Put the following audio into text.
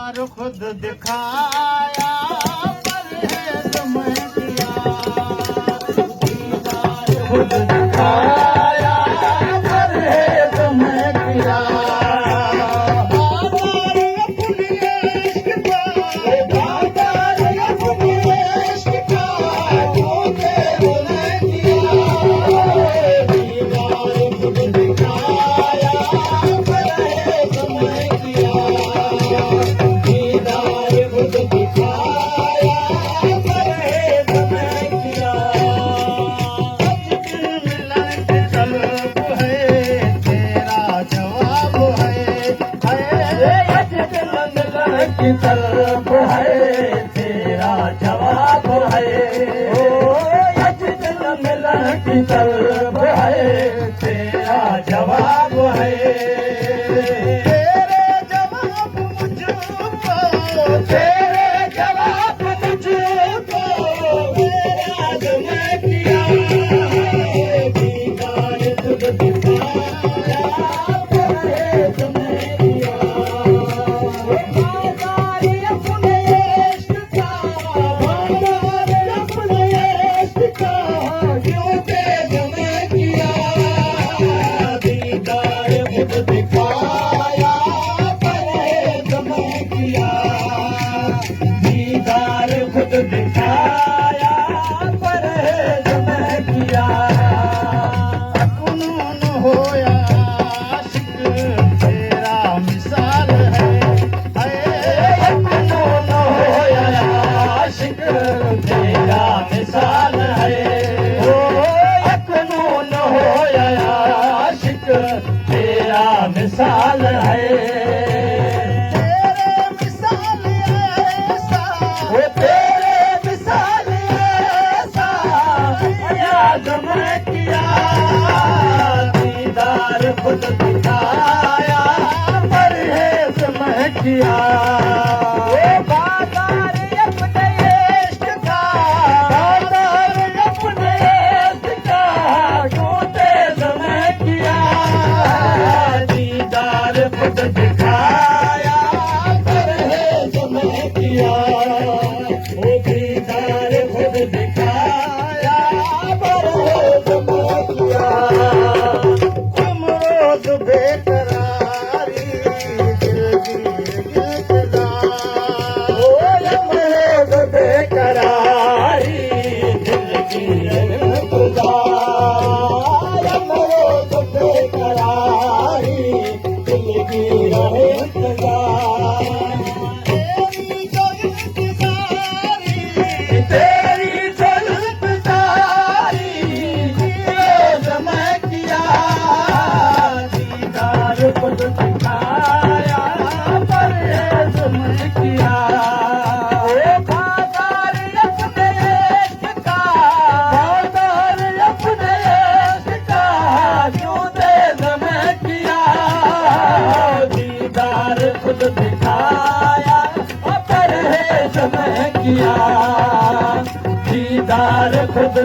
दीदार खुद दिखाया परहेज मैं किया, दीदार खुद दिखाया परहेज मैं किया। की तरफ है तेरा जवाब है, ओ यज्ञ मिलन की तरफ है तेरा जवाब है। तेरे जवाब मुझको, तेरे जवाब मुझको याद मैं किया, दीदार खुद दिखाया परहेज मैं किया। दीदार खुद दिखाया परहेज मैं किया, जुनून होया आशिक तेरा मिसाल है, जुनून होया आशिक तेरा मिसाल है, ओ जुनून होया आशिक तेरा मिसाल है। मैं किया दीदार खुद दिखाया परहेज मैं किया, बाजार अपने इश्क का, बाजार अपने इश्क का क्यों तेज मैं किया, दीदार खुद दिखाया परहेज मैं किया, ओ दीदार खुद दिखाया बेकरारी दिल की गिरफ्तार, बेकरारी दिल की गिरफ्तार, बेकरारी दिल की गिरफ्तार, तेरी जो इंतज़ारी रोज़ मैं किया, खुद दिखाया परहेज मैं किया, बाजार अपने इश्क का, बाजार अपने इश्क का क्यों तेज मैं किया, दीदार खुद दिखाया परहेज मैं किया, दीदार खुद